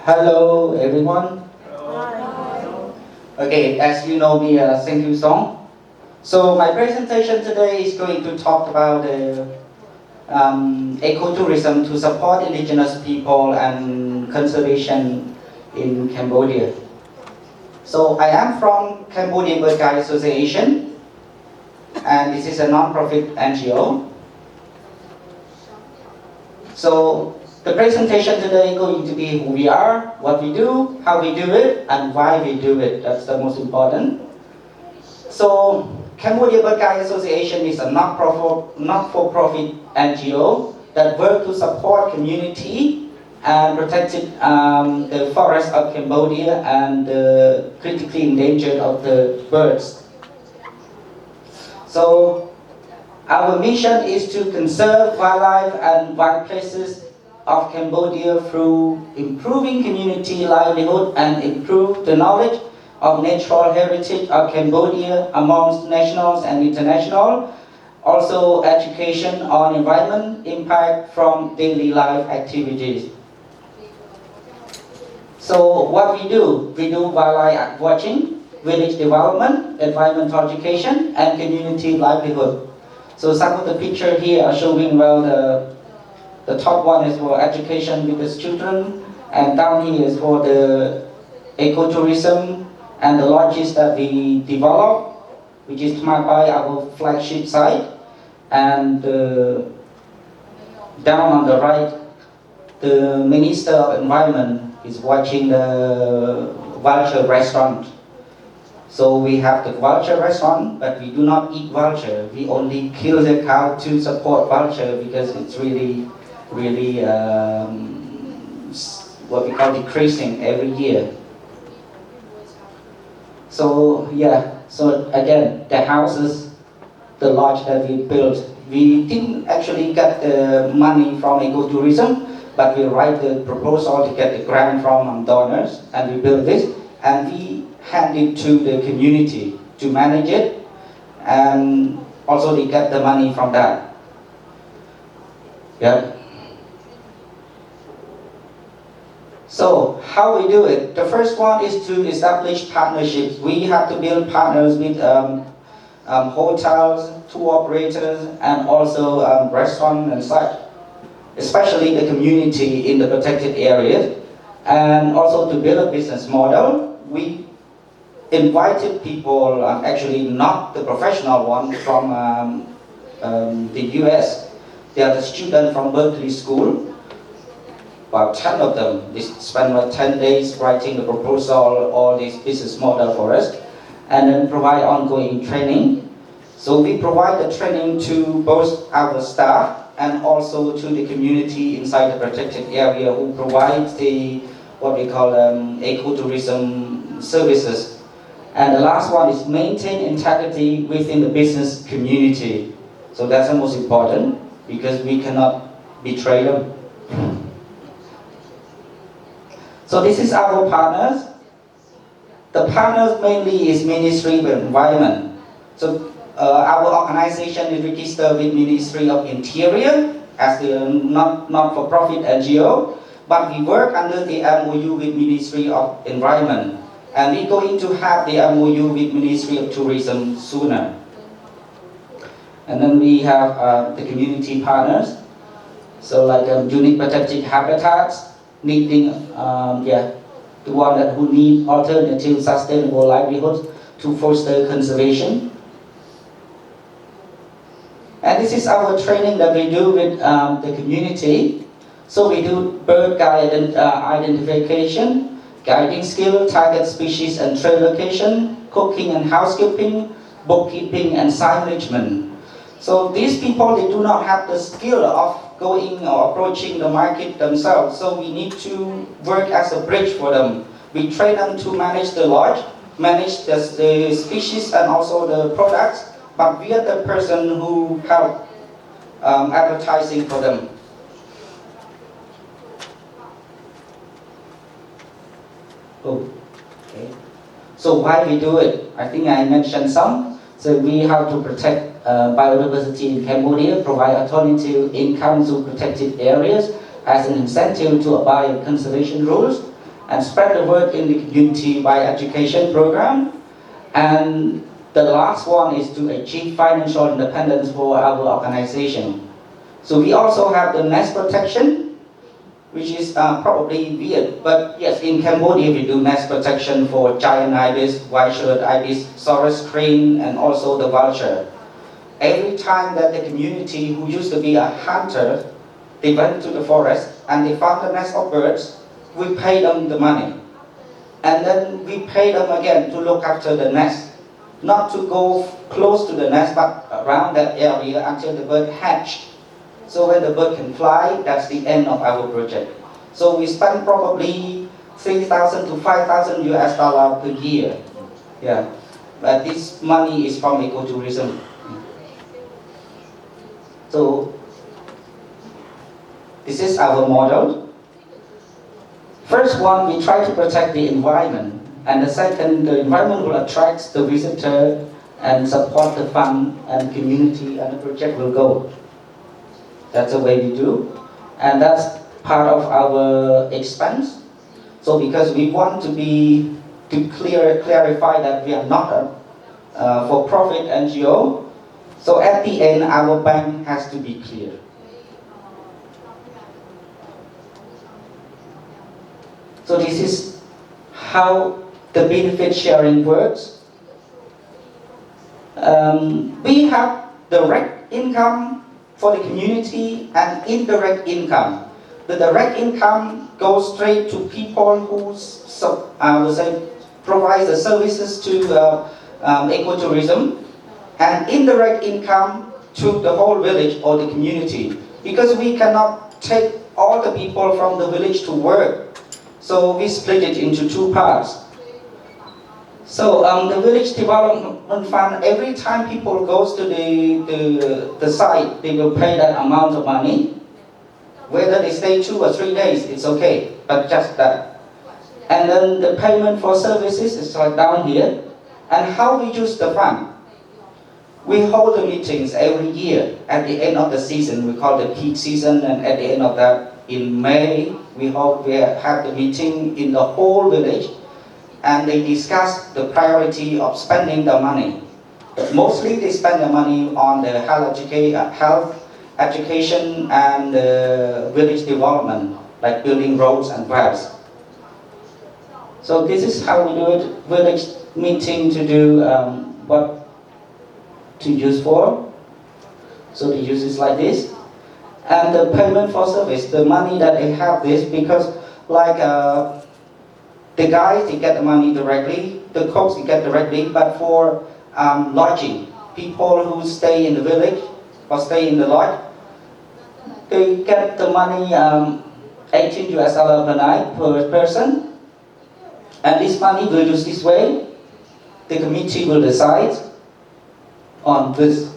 Hello everyone. Hello. Okay, as you know me, thank you song. So my presentation today is going to talk about ecotourism to support indigenous people and conservation in Cambodia. So I am from Cambodia Bird Guide Association, and this is a non-profit NGO. So the presentation today is going to be who we are, what we do, how we do it, and why we do it. That's the most important. So Cambodia Bird Guide Association is a not-for-profit NGO that works to support community and protect the forest of Cambodia and the critically endangered of the birds. So our mission is to conserve wildlife and wild places of Cambodia through improving community livelihood and improve the knowledge of natural heritage of Cambodia amongst nationals and international. Also education on environment impact from daily life activities. So what we do wildlife watching, village development, environmental education, and community livelihood. So some of the pictures here are showing well the top one is for education with the children, and down here is for the ecotourism and the lodges that we develop, which is marked by our flagship site. And down on the right, the Minister of Environment is watching the vulture restaurant. So we have the vulture restaurant, but we do not eat vulture. We only kill the cow to support vulture because it's really what we call decreasing every year. So yeah, so again, the houses, the lodge that we built, we didn't actually get the money from ecotourism, but we write the proposal to get the grant from donors, and we built this, and we hand it to the community to manage it, and also they get the money from that. Yeah. So how we do it? The first one is to establish partnerships. We have to build partners with hotels, tour operators, and also restaurants and such, especially the community in the protected areas. And also to build a business model, we invited people, actually not the professional one, from the US. They are the students from Berkeley School. About 10 of them. They spent about 10 days writing the proposal, all this business model for us, and then provide ongoing training. So we provide the training to both our staff and also to the community inside the protected area who provides the, what we call ecotourism services. And the last one is maintain integrity within the business community. So that's the most important because we cannot betray them. So this is our partners. The partners mainly is Ministry of Environment. So our organization is registered with Ministry of Interior as the not-for-profit NGO, but we work under the MOU with Ministry of Environment. And we're going to have the MOU with Ministry of Tourism sooner. And then we have the community partners. So like unique protected habitats, needing the one that who need alternative sustainable livelihoods to foster conservation. And this is our training that we do with the community. So we do bird guide identification, guiding skill, target species and trade location, cooking and housekeeping, bookkeeping and sign management. So these people, they do not have the skill of going or approaching the market themselves. So we need to work as a bridge for them. We train them to manage the lodge, manage the species and also the products, but we are the person who help advertising for them. Okay. So why we do it? I think I mentioned some. So we have to protect biodiversity in Cambodia, provide alternative income to protected areas as an incentive to abide conservation rules, and spread the word in the community by education program. And the last one is to achieve financial independence for our organization. So we also have the nest protection, which is probably weird, but yes, in Cambodia we do nest protection for giant ibis, white-shirted ibis, Saurus crane, and also the vulture. Every time that the community who used to be a hunter, they went to the forest and they found a nest of birds, we pay them the money. And then we pay them again to look after the nest, not to go close to the nest, but around that area until the bird hatched. So when the bird can fly, that's the end of our project. So we spend probably 3,000 to 5,000 US dollar per year. Yeah, but this money is from ecotourism. So this is our model. First one, we try to protect the environment, and the second, the environment will attract the visitor and support the fund and community, and the project will go. That's the way we do, and that's part of our expense. So because we want to clarify that we are not a for-profit NGO, so at the end our bank has to be clear. So this is how the benefit sharing works. We have direct income for the community and indirect income. The direct income goes straight to people who provide the services to ecotourism, and indirect income to the whole village or the community, because we cannot take all the people from the village to work. So we split it into two parts. So the village development fund, every time people goes to the site, they will pay that amount of money. Whether they stay 2 or 3 days, it's okay, but just that. And then the payment for services is like down here. And how we use the fund? We hold the meetings every year. At the end of the season, we call the peak season, and at the end of that, in May, we have the meeting in the whole village, and they discuss the priority of spending the money. But mostly they spend the money on the health education and village development, like building roads and paths. So this is how we do it. Village meeting to do what to use for. So the use is like this. And the payment for service, the money that they have this, because like the guys, they get the money directly, the cooks, they get directly, but for lodging, people who stay in the village or stay in the lodge, they get the money 18 US dollar per night per person. And this money will use this way. The committee will decide on this.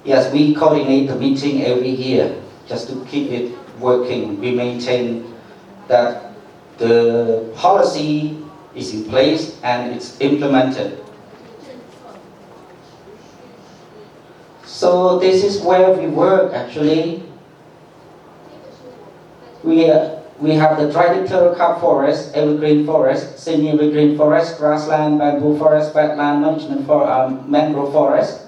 Yes, we coordinate the meeting every year just to keep it working. We maintain that the policy is in place and it's implemented. So this is where we work actually. We have the traditional cup forest, evergreen forest, semi-evergreen forest, grassland, bamboo forest, wetland management for mangrove forest.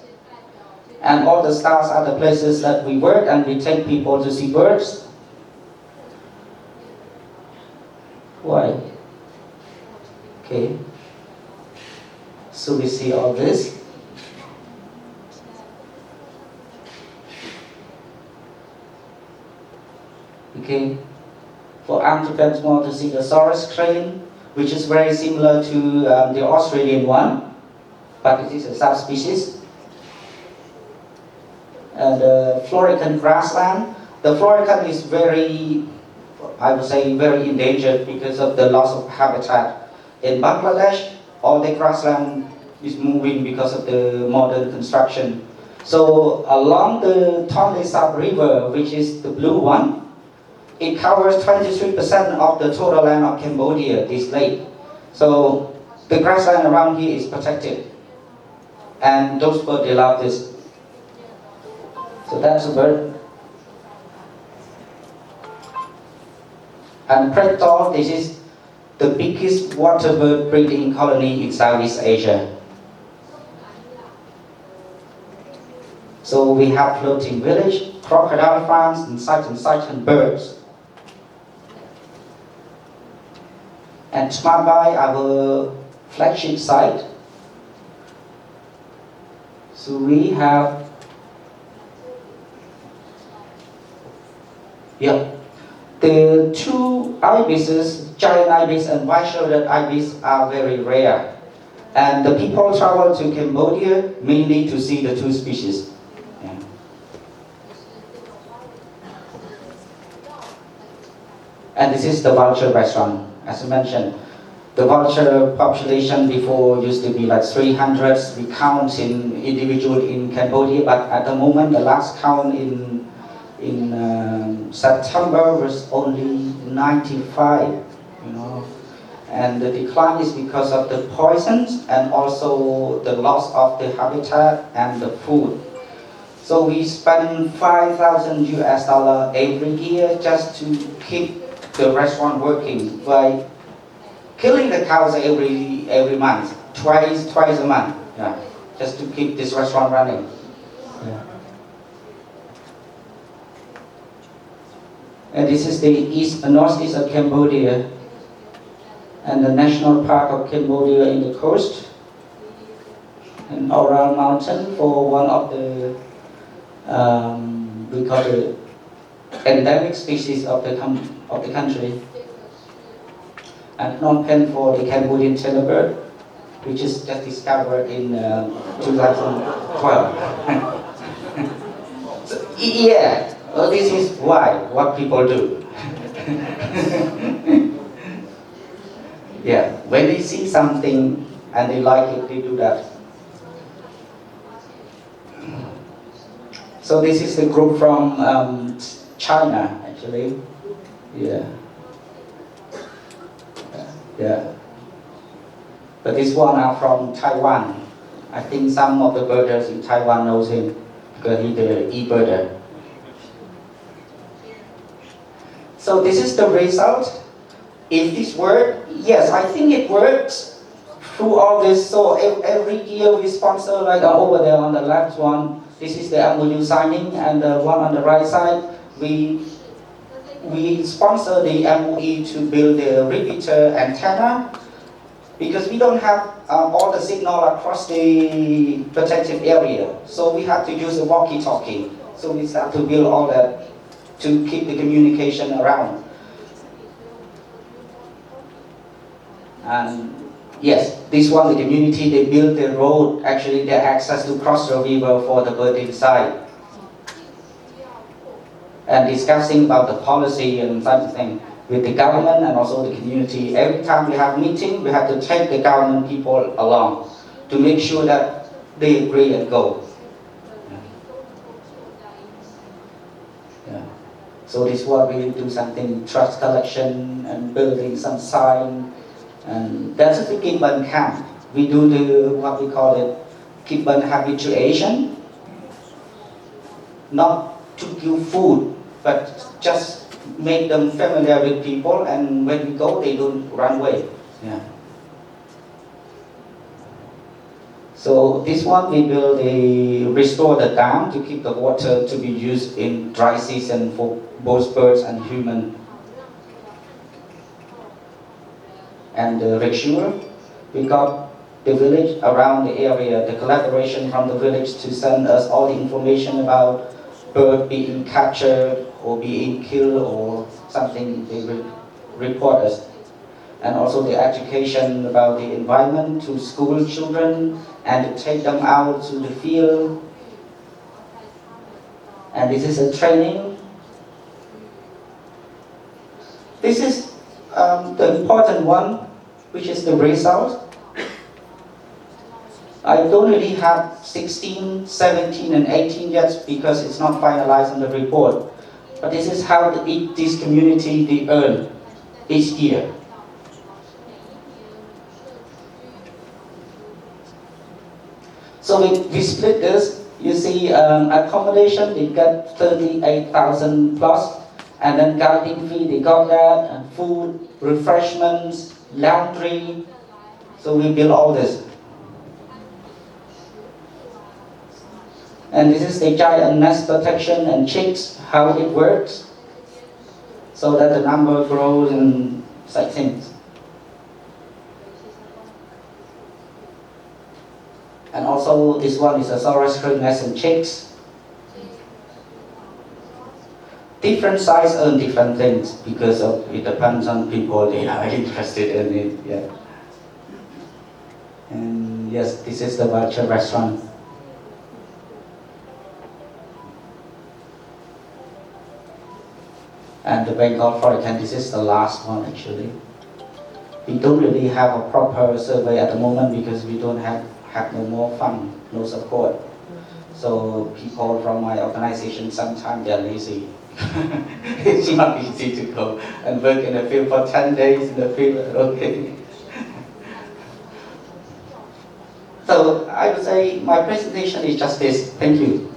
And all the stars are the places that we work, and we take people to see birds. Why? Okay. So we see all this. Okay. For Antipex more to see the Saurus crane, which is very similar to the Australian one, but it is a subspecies. And the Florican grassland. The Florican is very, I would say, very endangered because of the loss of habitat. In Bangladesh, all the grassland is moving because of the modern construction. So along the Tonle Sap River, which is the blue one, it covers 23% of the total land of Cambodia, this lake. So the grassland around here is protected. And those birds, they love this. So that's a bird. And predator, this is the biggest water bird breeding colony in Southeast Asia. So we have floating village, crocodile farms, and such and birds. And Smartby, our flagship site. So we have, the two ibises, giant ibis and white-shouldered ibis, are very rare. And the people travel to Cambodia mainly to see the two species. Yeah. And this is the vulture restaurant. As I mentioned, the vulture population before used to be like 300. We count in individual in Cambodia, but at the moment the last count in September was only 95. And the decline is because of the poisons and also the loss of the habitat and the food. So we spend $5,000 every year just to keep the restaurant working by killing the cows every month, twice a month, just to keep this restaurant running. Yeah. And this is the northeast of Cambodia, and the national park of Cambodia in the coast, and Oral Mountain for one of the we call it endemic species of the country, and Phnom Penh for the Cambodian tailor bird, which is just discovered in 2012. So, yeah, well, this is what people do. Yeah, when they see something and they like it, they do that. So this is the group from China, actually. Yeah. But this one are from Taiwan. I think some of the birders in Taiwan knows him because he's the e-birder. So this is the result. If this works, yes, I think it works through all this. So every year we sponsor, like over there on the left one, this is the MOU signing, and the one on the right side, we sponsor the MOE to build the repeater antenna, because we don't have all the signal across the protected area. So we have to use a walkie-talkie. So we have to build all that to keep the communication around. And yes, this one, the community, they built the road, actually the access to cross the river for the birding site. And discussing about the policy and something with the government and also the community. Every time we have meeting, we have to take the government people along to make sure that they agree and go. Yeah. So this is what we do, something trust collection and building some sign. And that's the Kimban camp. We do the, what we call it, Kimban habituation. Not to give food, but just make them familiar with people, and when we go, they don't run away. Yeah. So this one, we will restore the dam to keep the water to be used in dry season for both birds and human. And the rescue, we got the village around the area, the collaboration from the village to send us all the information about bird being captured or being killed or something, they will report us. And also the education about the environment to school children and to take them out to the field. And this is a training. This is the important one, which is the result. I don't really have 16, 17, and 18 yet because it's not finalized on the report. But this is how this community they earn each year. So we split this. You see, accommodation, they get 38,000 plus, and then garden fee, they got that, and food, refreshments, laundry. So we build all this. And this is the giant nest protection and chicks, how it works, so that the number grows and such things. And also this one is a terrestrial nest and chicks. Different size earn different things because of it depends on people they are interested in it. Yeah. And yes, this is the virtual restaurant. And the Bengal forest, and this is the last one actually. We don't really have a proper survey at the moment because we don't have no more fund, no support. So people from my organization sometimes they're lazy. It's not easy to go and work in the field for 10 days in the field. Okay. So I would say my presentation is just this. Thank you.